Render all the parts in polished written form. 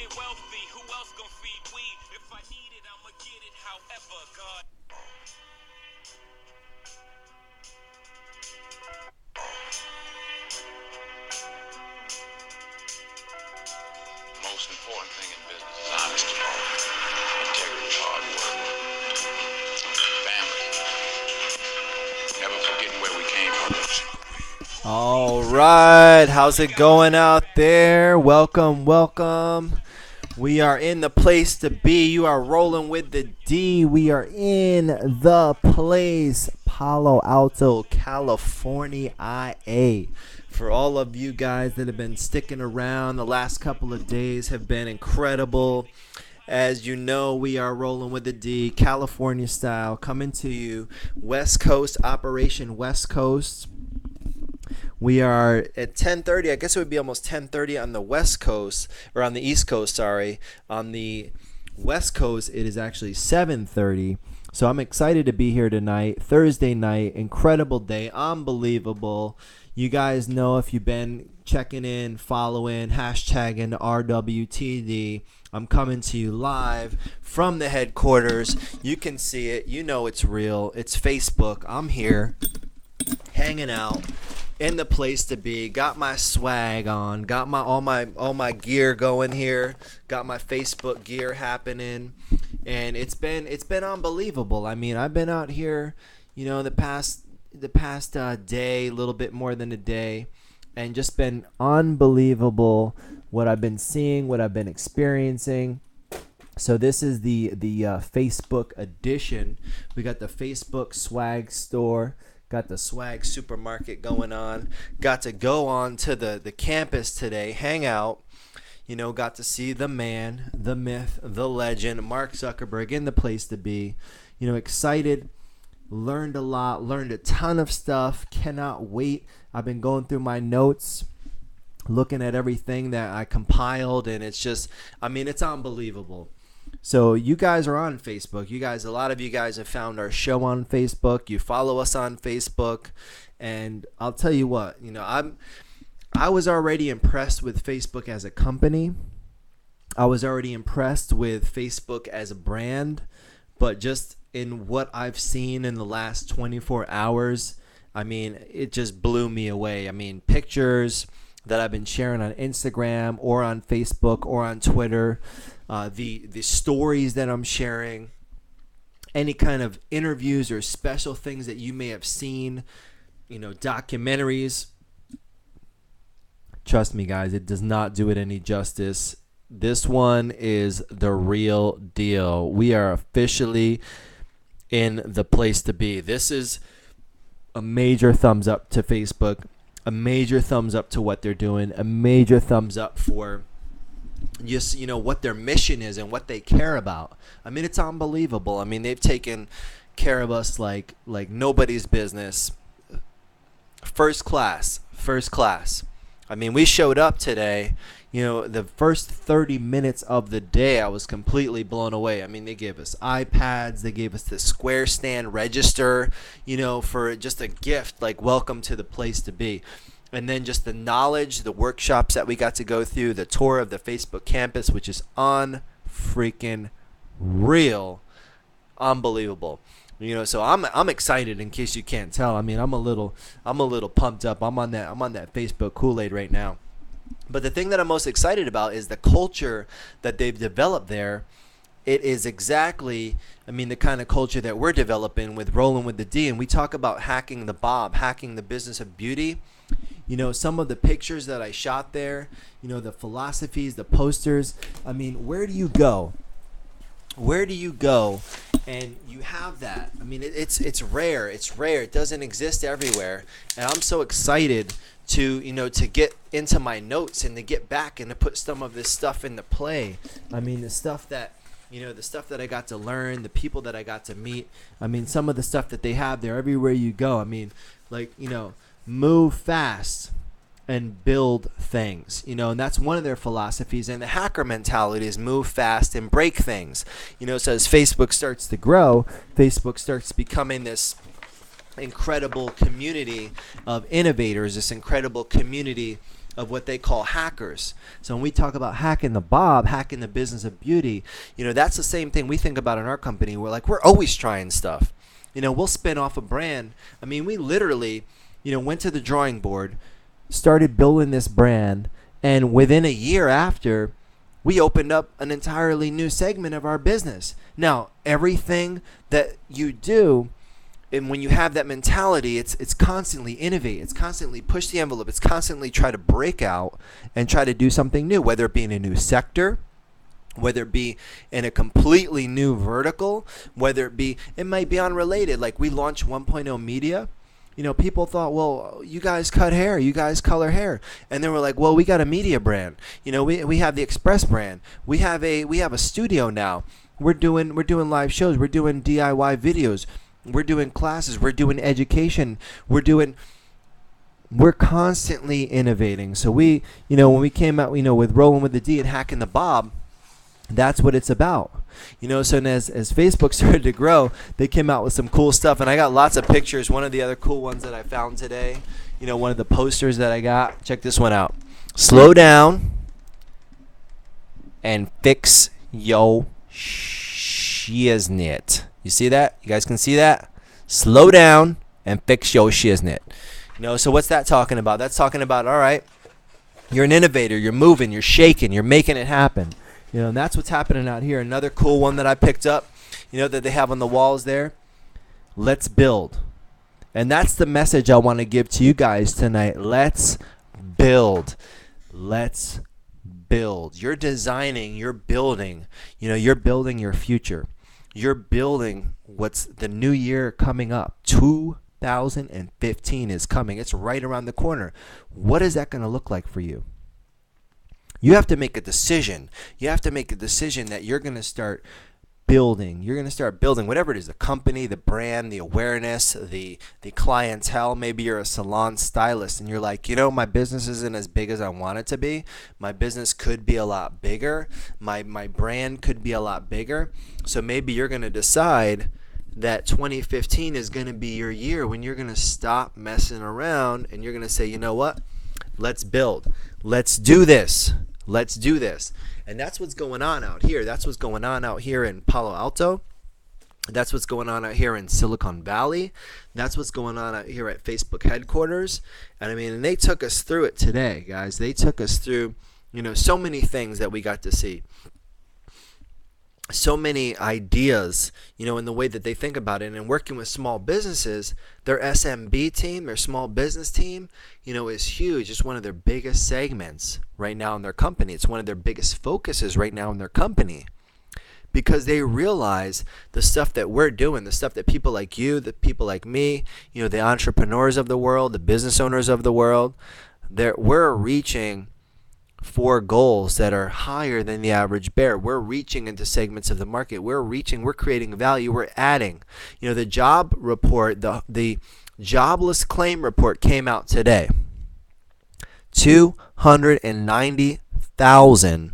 get wealthy. Who else gon' feed we? If I need it, I'ma get it. However, God. Most important thing in business is honesty, integrity, hard work, family, never forgetting where we came from. All right, how's it going out there? Welcome. We are in the place to be. You are rolling with the D. We are in the place, Palo Alto, California, IA. For all of you guys that have been sticking around, the last couple of days have been incredible. As you know, we are rolling with the D, California style, coming to you, West Coast, Operation West Coast. We are at 10:30. I guess it would be almost 10:30 on the West Coast, or on the East Coast, sorry. On the West Coast, it is actually 7:30. So I'm excited to be here tonight, Thursday night. Incredible day, unbelievable. You guys know, if you've been checking in, following, hashtagging RWTD, I'm coming to you live from the headquarters. You can see it. You know it's real. It's Facebook. I'm here, hanging out in the place to be. Got my swag on. Got my all my gear going here. Got my Facebook gear happening, and it's been unbelievable. I mean, I've been out here, the past day, a little bit more than a day, and just been unbelievable what I've been seeing, what I've been experiencing. So this is the Facebook edition. We got the Facebook swag store. Got the swag supermarket going on. Got to go on to the campus today, hang out. Got to see the man, the myth, the legend, Mark Zuckerberg, in the place to be. Excited. Learned a lot. Learned a ton of stuff. Cannot wait. I've been going through my notes, looking at everything that I compiled, and it's just, it's unbelievable. So you guys are on Facebook. A lot of you guys have found our show on Facebook. You follow us on Facebook, and I'll tell you what, I was already impressed with Facebook as a company. I was already impressed with Facebook as a brand, but just in what I've seen in the last 24 hours, it just blew me away. Pictures that I've been sharing on Instagram or on Facebook or on Twitter, the stories that I'm sharing, any kind of interviews or special things that you may have seen, documentaries. Trust me, guys, it does not do it any justice. This one is the real deal. We are officially in the place to be. This is a major thumbs up to Facebook, a major thumbs up to what they're doing, a major thumbs up for just, what their mission is and what they care about. It's unbelievable. They've taken care of us like nobody's business. First class. We showed up today. The first 30 minutes of the day, I was completely blown away. They gave us iPads. They gave us the Square Stand register, for just a gift, like welcome to the place to be. And then just the knowledge, the workshops that we got to go through, the tour of the Facebook campus, which is unfreaking real, unbelievable. So I'm excited. In case you can't tell, I'm a little pumped up. I'm on that Facebook Kool-Aid right now. But the thing that I'm most excited about is the culture that they've developed there. It is exactly, the kind of culture that we're developing with Rollin with the D. And we talk about hacking the Bob, hacking the business of beauty. Some of the pictures that I shot there, the philosophies, the posters. Where do you go? Where do you go and you have that? It's rare. It's rare. It doesn't exist everywhere. And I'm so excited to get into my notes and to get back and to put some of this stuff into play. The stuff that I got to learn, the people that I got to meet. Some of the stuff that they have there everywhere you go. Move fast and build things, and that's one of their philosophies. And the hacker mentality is move fast and break things. So as Facebook starts to grow, Facebook starts becoming this incredible community of innovators, this incredible community of what they call hackers. So when we talk about hacking the Bob, hacking the business of beauty, that's the same thing we think about in our company. We're always trying stuff. We'll spin off a brand. I mean, we literally, went to the drawing board, started building this brand, and within a year after, we opened up an entirely new segment of our business. Now, everything that you do, and when you have that mentality, it's constantly innovate. It's constantly push the envelope. It's constantly try to break out and try to do something new, whether it be in a new sector, whether it be in a completely new vertical, it might be unrelated. Like we launched 1.0 Media. People thought, well, you guys cut hair, you guys color hair, and then we're like, well, we got a media brand. We have the Express brand. We have a studio now. We're doing live shows. We're doing DIY videos. We're doing classes. We're doing education. We're constantly innovating. So when we came out, with Rollin with the D and Hacking the Bob, that's what it's about. So as Facebook started to grow, they came out with some cool stuff, and I got lots of pictures. One of the other cool ones that I found today, one of the posters that I got, check this one out. Slow down and fix yo shiznit. You see that? You guys can see that? Slow down and fix yo shiznit. So what's that talking about? That's talking about, all right, you're an innovator, you're moving, you're shaking, you're making it happen. And that's what's happening out here. Another cool one that I picked up, that they have on the walls there. Let's build. And that's the message I want to give to you guys tonight. Let's build. Let's build. You're designing, you're building. You're building your future. You're building what's the new year coming up. 2015 is coming. It's right around the corner. What is that going to look like for you? You have to make a decision. You have to make a decision that you're going to start building. You're going to start building whatever it is, the company, the brand, the awareness, the clientele. Maybe you're a salon stylist and you're like, my business isn't as big as I want it to be. My business could be a lot bigger. My brand could be a lot bigger. So maybe you're going to decide that 2015 is going to be your year when you're going to stop messing around and you're going to say, you know what? Let's build. Let's do this. Let's do this. And that's what's going on out here. That's what's going on out here in Palo Alto. That's what's going on out here in Silicon Valley. That's what's going on out here at Facebook headquarters. And they took us through it today, guys. They took us through, so many things that we got to see. So many ideas, in the way that they think about it. And working with small businesses, their SMB team, their small business team, is huge. It's one of their biggest segments right now in their company. It's one of their biggest focuses right now in their company. Because they realize the stuff that we're doing, the stuff that people like you, the people like me, the entrepreneurs of the world, the business owners of the world, we're reaching for goals that are higher than the average bear. We're reaching into segments of the market. We're creating value. We're adding. The job report, the jobless claim report came out today. 290,000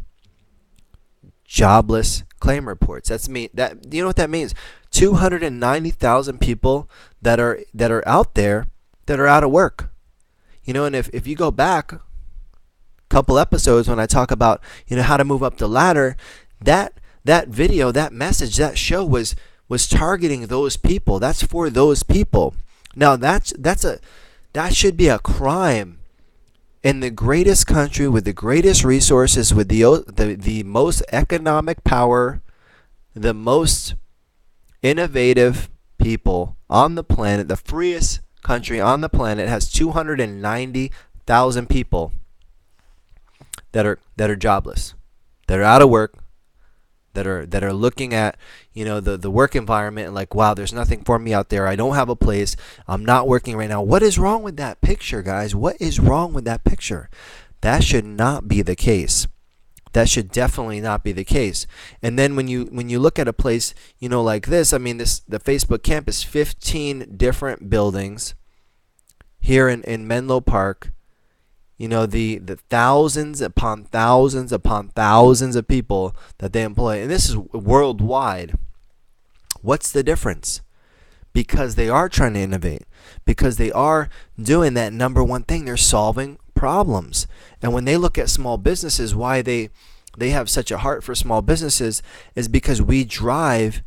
jobless claim reports. You know what that means? 290,000 people that are out there that are out of work. And if you go back couple episodes when I talk about how to move up the ladder, that video, that message, that show was targeting those people. That's for those people. Now that should be a crime in the greatest country with the greatest resources, with the most economic power, the most innovative people on the planet, the freest country on the planet has 290,000 people that are jobless, that are out of work, that are looking at the work environment and like, wow, there's nothing for me out there. I don't have a place. I'm not working right now. What is wrong with that picture, guys? What is wrong with that picture? That should not be the case. That should definitely not be the case. And then when you look at a place like this, the Facebook campus, 15 different buildings here in Menlo Park. The thousands upon thousands upon thousands of people that they employ. And this is worldwide. What's the difference? Because they are trying to innovate. Because they are doing that number one thing. They're solving problems. And when they look at small businesses, why they have such a heart for small businesses is because we drive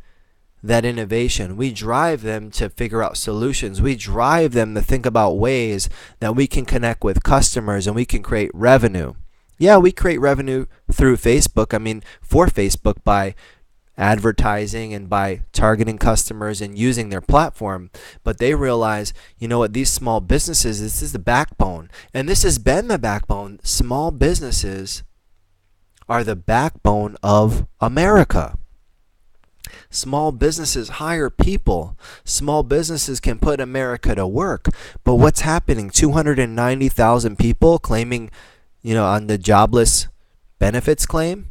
that innovation. We drive them to figure out solutions. We drive them to think about ways that we can connect with customers and we can create revenue. Yeah, we create revenue through Facebook. I mean, for Facebook by advertising and by targeting customers and using their platform. But they realize, you know what, these small businesses, this is the backbone. And this has been the backbone. Small businesses are the backbone of America. Small businesses hire people. Small businesses can put America to work. But what's happening? 290,000 people claiming, on the jobless benefits claim.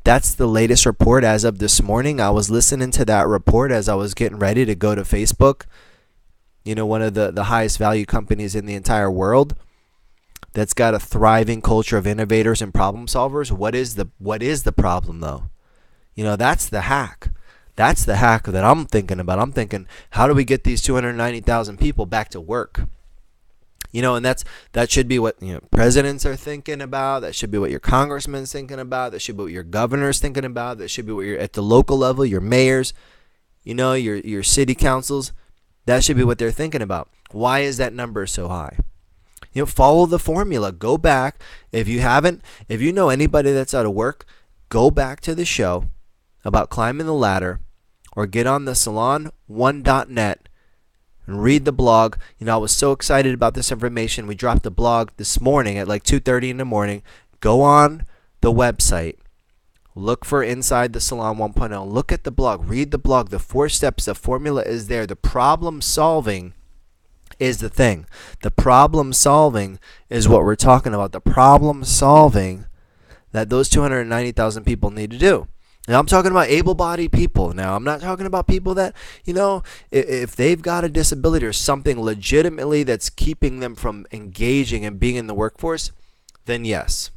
That's the latest report as of this morning. I was listening to that report as I was getting ready to go to Facebook. One of the highest value companies in the entire world that's got a thriving culture of innovators and problem solvers. What is the problem though? That's the hack. That's the hack that I'm thinking about. I'm thinking, how do we get these 290,000 people back to work? And that should be what presidents are thinking about. That should be what your congressman's thinking about. That should be what your governor's thinking about. That should be what you're at the local level, your mayors, your city councils. That should be what they're thinking about. Why is that number so high? Follow the formula. Go back. If you know anybody that's out of work, go back to the show about climbing the ladder, or get on the salon1.net and read the blog. I was so excited about this information. We dropped the blog this morning at like 2:30 in the morning. Go on the website. Look for Inside the Salon 1.0. Look at the blog. Read the blog. The 4 steps, the formula is there. The problem solving is the thing. The problem solving is what we're talking about. The problem solving that those 290,000 people need to do. Now, I'm talking about able-bodied people now. I'm not talking about people that, if they've got a disability or something legitimately that's keeping them from engaging and being in the workforce, then yes,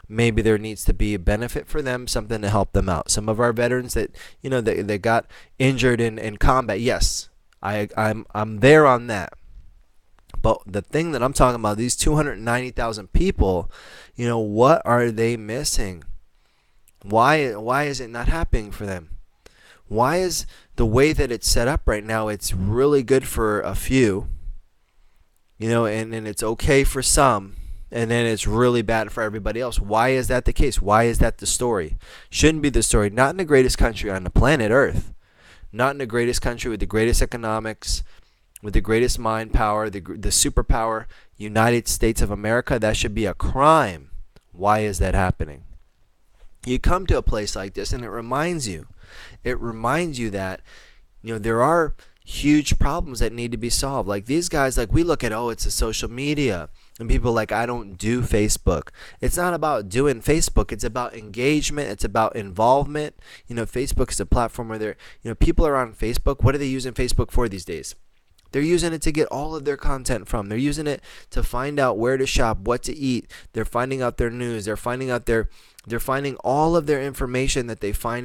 maybe there needs to be a benefit for them, something to help them out. Some of our veterans that, they got injured in combat, yes, I'm there on that. But the thing that I'm talking about, these 290,000 people, what are they missing? Why is it not happening for them? Why is the way that it's set up right now, it's really good for a few, and it's okay for some, and then it's really bad for everybody else? Why is that the case? Why is that the story? Shouldn't be the story. Not in the greatest country on the planet Earth. Not in the greatest country with the greatest economics, with the greatest mind power, the superpower, United States of America. That should be a crime. Why is that happening? You come to a place like this and it reminds you that, there are huge problems that need to be solved. Like these guys, like we look at, it's a social media, and people like, I don't do Facebook. It's not about doing Facebook. It's about engagement. It's about involvement. Facebook is a platform where people are on Facebook. What are they using Facebook for these days? They're using it to get all of their content from. They're using it to find out where to shop, what to eat. They're finding out their news. They're finding all of their information that they find